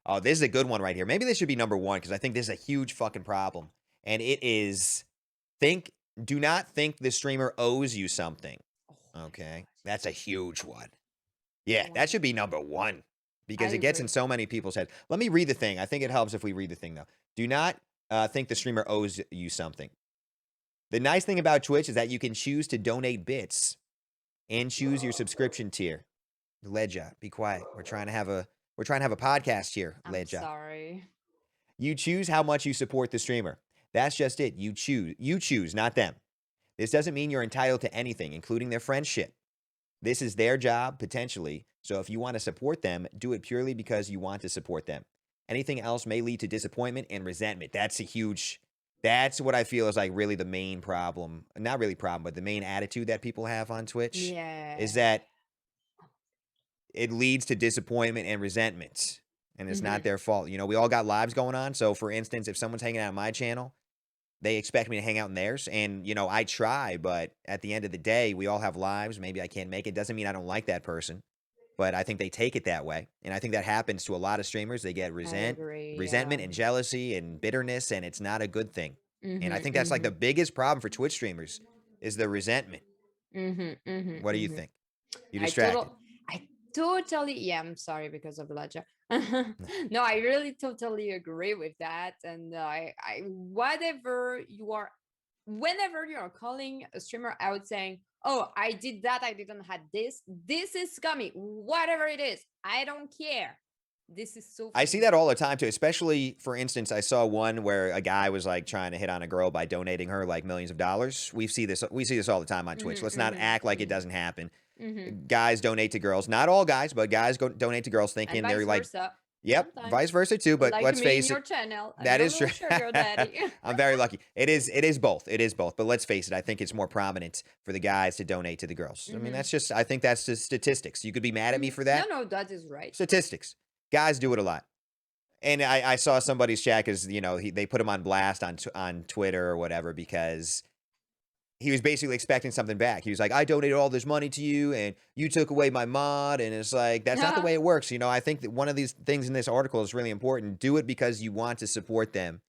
Oh, this is a good one right here. Maybe this should be number one because I think this is a huge fucking problem. And it is think do not think the streamer owes you something. Oh my Okay. god. That's a huge one. Yeah, that should be Wonderful. number one I because it gets in agree. so many people's head. Let me read the thing. I think it helps if we read the thing, though. Do not think the streamer owes you something. The nice thing about Twitch is that you can choose to donate bits and choose your subscription tier. Ledja, be quiet. We're trying to have a podcast here, I'm Ledja. sorry. You choose how much you support the streamer. That's just it. You choose. You choose, not them. This doesn't mean you're entitled to anything, including their friendship. This is their job, potentially. So if you want to support them, do it purely because you want to support them. Anything else may lead to disappointment and resentment. That's what I feel is like really the main problem. Not really problem, but the main attitude that people have on Twitch is Yeah. that it leads to disappointment and resentment. And it's not Mhm. their fault. We all got lives going on. So for instance, if someone's hanging out on my channel, they expect me to hang out in theirs. And, I try, but at the end of the day, we all have lives. Maybe I can't make it. Doesn't mean I don't like that person. But I think they take it that way. And I think that happens to a lot of streamers. They get I agree. resentment Yeah. and jealousy and bitterness, and it's not a good thing. And I Mhm. think that's like the Mhm. biggest problem for Twitch streamers is the resentment. Mhm. Mhm. What do you Mhm. think? You I distracted. totally, yeah, I'm sorry because of Ledger. No, I really totally agree with that. And whatever you are, whenever you're calling a streamer out saying, "Oh, I did that, I didn't have this. This is scummy. Whatever it is, I don't care. This is so I see fucking that all scummy." the time too. Especially, for instance, I saw one where a guy was like trying to hit on a girl by donating her like millions of dollars. We see this all the time on Twitch. Mhm. Let's not Mhm. act like it Mhm. doesn't happen. Mhm. Guys donate to girls. Not all guys, but guys donate to girls And thinking vice they're like, versa. yep, vice Sometimes, versa too. But like let's me in face your it, channel, a that is true. little sugar daddy. I'm very lucky. It is both. It is both. But let's face it, I think it's more prominent for the guys to donate to the girls. I mean, Mhm. I think that's just statistics. You could be mad at me Mhm. for No, that. no, that is right. Statistics. Guys do it a lot. And I saw somebody's chat because they put him on blast on Twitter or whatever because he was basically expecting something back. He was like, "I donated all this money to you, and you took away my mod." And it's like that's not the way it works. I think that one of these things in this article is really important. Do it because you want to support them,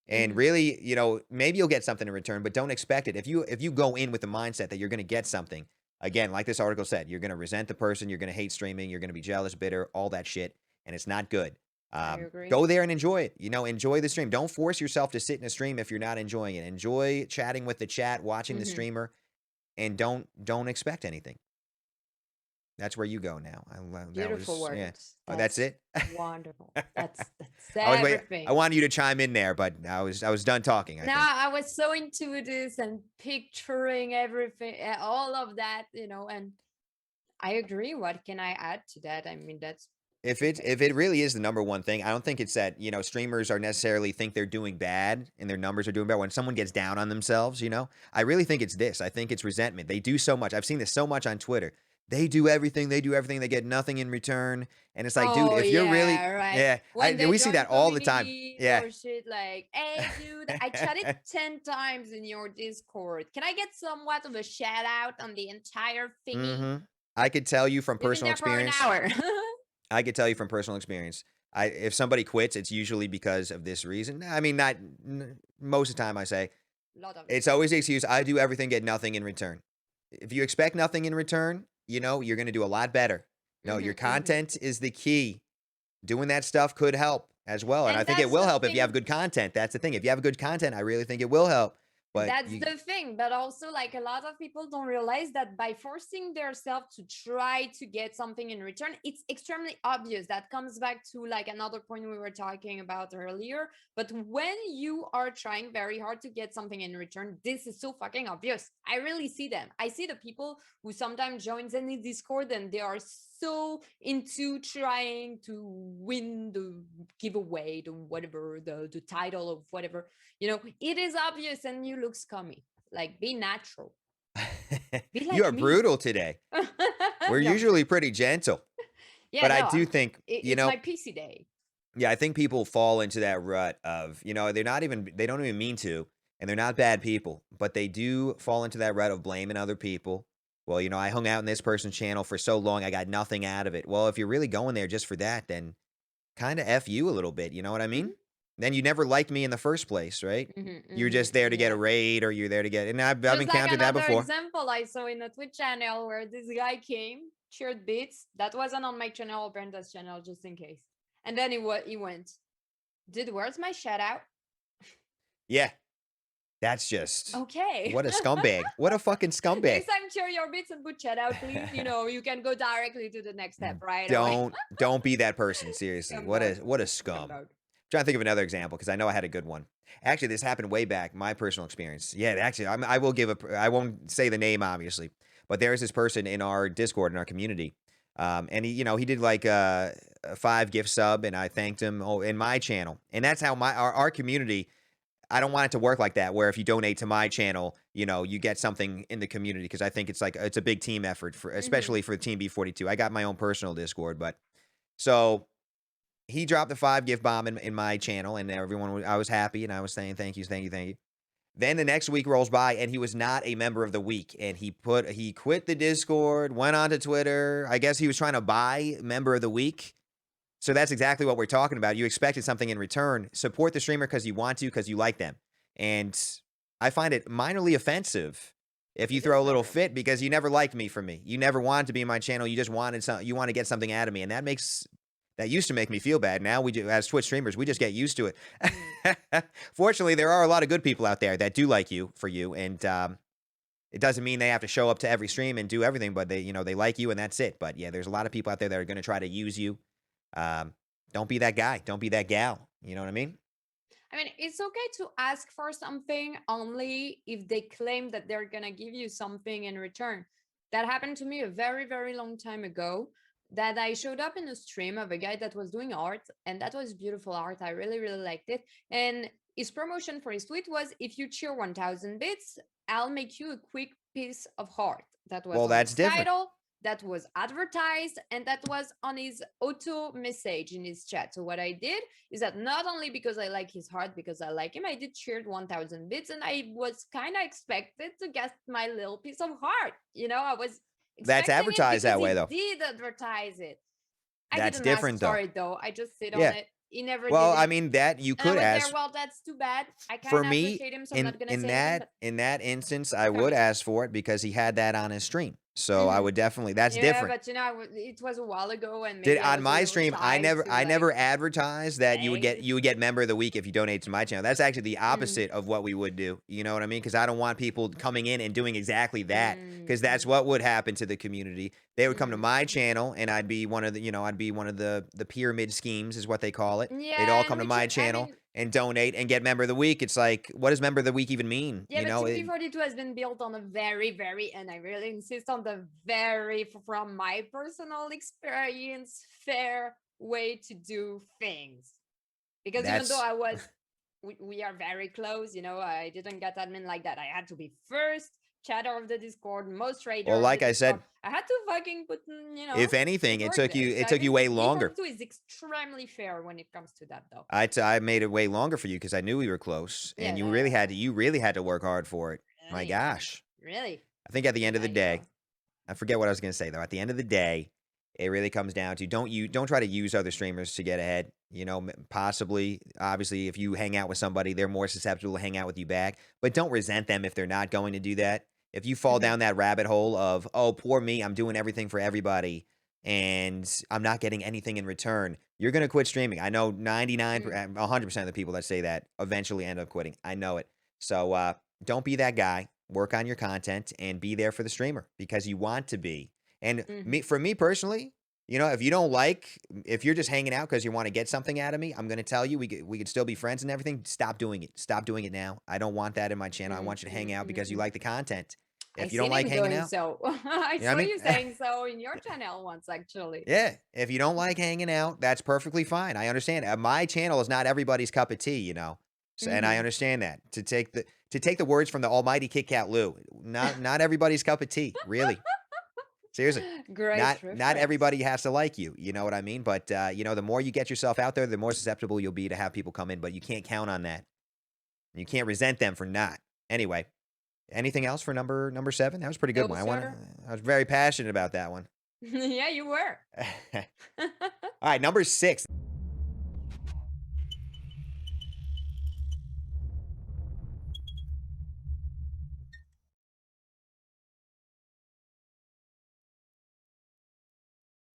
and Mhm. really, maybe you'll get something in return, but don't expect it. If you go in with the mindset that you're going to get something, again, like this article said, you're going to resent the person, you're going to hate streaming, you're going to be jealous, bitter, all that shit, and it's not good. I agree. Go there and enjoy it. Enjoy the stream. Don't force yourself to sit in a stream if you're not enjoying it. Enjoy chatting with the chat, watching the Mhm. streamer, and don't expect anything. That's where you go now. That Beautiful was yeah. words. Oh, that's That's it. wonderful. That's I was wait. I everything. wanted you to chime in there, but I was done talking. I Now think. I was so into this and picturing everything, all of that, and I agree. What can I add to that? I mean, that's If perfect. it really is the number one thing, I don't think it's that streamers are necessarily think they're doing bad and their numbers are doing bad. When someone gets down on themselves, I really think it's this. I think it's resentment. They do so much. I've seen this so much on Twitter. They do everything. They do everything. They get nothing in return. And it's like, dude, Oh if you're really, yeah, right. yeah, When they we see join that all the time. communities Yeah. or shit like, "Hey dude, I chatted 10 times in your Discord. Can I get somewhat of a shout out on the entire thingy? hmm I could tell you from We've been personal there for an experience. hour." I could tell you from personal experience. If somebody quits, it's usually because of this reason. I mean, not most of the time. I say Lot of the it's time. always the excuse. I do everything, get nothing in return. If you expect nothing in return, you're going to do a lot better. No, your Mhm, mhm. content is the key. Doing that stuff could help as well, and I And think it that's will the help if you have thing. good content. That's the thing. If you have good content, I really think it will help. But That's you, the thing, but also like a lot of people don't realize that by forcing themselves to try to get something in return, it's extremely obvious. That comes back to like another point we were talking about earlier. But when you are trying very hard to get something in return, this is so fucking obvious. I really see them. I see the people who sometimes joins any Discord and they are so into trying to win the giveaway, the whatever, the title of whatever, it is obvious and you look scummy. Like, be natural. Be you are like me. brutal today. We're No, I'm joking. usually pretty gentle, Yeah, but I no, do think it's my PC day. Yeah, I think people fall into that rut of, they don't even mean to, and they're not bad people, but they do fall into that rut of blaming other people. Well, I hung out in this person's channel for so long, I got nothing out of it. Well, if you're really going there just for that, then kind of F you a little bit. You know what I Mhm, mean? Then you never liked me in the first place, right? mhm, You're mhm, just there to get a yeah. raid or you're there to get, and I've Just like encountered that another before. example I saw in a Twitch channel where this guy came, shared bits. That wasn't on my channel or Brenda's channel, just in case. And then he went, "Did where's my shout out?" Yeah. That's just Okay. what a scumbag. What a fucking scumbag. Next time, share your bits and put shout out, please. You know, you can go directly to the next step right away. Don't be that person. Seriously. Scumbag. What a scum. Scumbag. Trying to think of another example because I know I had a good one. Actually, this happened way back. My personal experience. Yeah, actually, I will give a. I won't say the name obviously, but there's this person in our Discord in our community, and he, he did like a 5 gift sub, and I thanked him in my channel, and that's how our community. I don't want it to work like that, where if you donate to my channel, you get something in the community because I think it's like it's a big team effort for, Hmm. especially for Team B42. I got my own personal Discord, but so he dropped the 5 gift bomb in my channel, and I was happy, and I was saying thank you, thank you, thank you. Then the next week rolls by, and he was not a member of the week, and he quit the Discord, went on to Twitter. I guess he was trying to buy member of the week. So that's exactly what we're talking about. You expected something in return. Support the streamer because you want to, because you like them. And I find it minorly offensive if you It is throw a little better. fit because you never liked me for me. You never wanted to be in my channel. You just wanted you want to get something out of me. And that used to make me feel bad. Now we do, as Twitch streamers, we just get used to Mm. it. Fortunately, there are a lot of good people out there that do like you for you. And it doesn't mean they have to show up to every stream and do everything, but they like you and that's it. But yeah, there's a lot of people out there that are going to try to use you. um, don't be that guy. Don't be that gal. You know what I mean? I mean, it's okay to ask for something only if they claim that they're gonna give you something in return. That happened to me a very, very long time ago. That I showed up in a stream of a guy that was doing art, and that was beautiful art. I really, really liked it. And his promotion for his tweet was, "If you cheer 1,000 bits, I'll make you a quick piece of art." That was Well, on that's his different. title, that was advertised, and that was on his auto message in his chat. So what I did is that not only because I like his heart, because I like him, I did cheered 1,000 bits, and I was kind of expected to get my little piece of heart. I was That's expecting it advertised because that way, he though. did advertise it. I That's didn't ask different, for though. it though. I just sit on Yeah. it. He never Well, did I it. mean that you And I could was there. ask Well, that's too bad. I for kind of me appreciate him, so I'm in not going to in say anything, that but in that instance. I tell would me. ask for it because he had that on his stream. So I Hmm. would definitely. That's Yeah, different. but it was a while ago, and Did maybe I on was a my little stream, shy to I like never advertised that say it. you would get member of the week if you donate to my channel. That's actually the Mm, opposite of what we would do. You know what I mean? Because I don't want people coming in and doing exactly that. mm, Because that's mm, what would happen to the community. They would come to mhm. my channel, and I'd be one of the I'd be one of the pyramid schemes is what they call it. They'd all Yeah, and come to which my I channel mean, and donate and get member of the week. It's like, what does member of the week even mean? yeah, but Team B42 has been built on a very, very, and I really insist on the very, from my personal experience, fair way to do things. Because even though That's we are very close, I didn't get admin like that. I had to be first chatter of the Discord, most well, raider of the like I Discord. said, I had to fucking if anything, put work there. So it I took you think way longer. B42 is extremely fair when it comes to that, though. I made it way longer for you because I knew we were close, and Yeah, you really had to work hard for it. My really, gosh. really. I think at the end of the I day, I forget what I was gonna say though. At the end of the day, it really comes down to don't try to use other streamers to get ahead. Possibly, obviously, if you hang out with somebody, they're more susceptible to hang out with you back. But don't resent them if they're not going to do that. If you fall Mhm. down that rabbit hole of, oh, poor me, I'm doing everything for everybody, and I'm not getting anything in return, you're gonna quit streaming. I know 99, Mm. 100% of the people that say that eventually end up quitting. I know it. So don't be that guy. Work on your content and be there for the streamer because you want to be. And Mhm. for me personally, if you don't like, if you're just hanging out because you want to get something out of me, I'm going to tell you we could still be friends and everything. Stop doing it. Stop doing it now. I don't want that in my channel. I Mm, want you to hang mm, out mm, because you mm. like the content. I If you don't seen like him hanging doing out, so. I you know saw what you I mean? saying so in your channel once, actually. Yeah. If you don't like hanging out, that's perfectly fine. I understand. My channel is not everybody's cup of tea. So, and I Mhm. understand that. To take the words from the almighty Kit Kat Lou, not everybody's cup of tea, really. Seriously. Great Not reference. everybody has to like you, you know what I mean? But the more you get yourself out there, the more susceptible you'll be to have people come in, but you can't count on that. You can't resent them for not. Anyway, anything else for number 7? That was a pretty good No, one. sir. I was very passionate about that one. Yeah, you were. All right, number 6.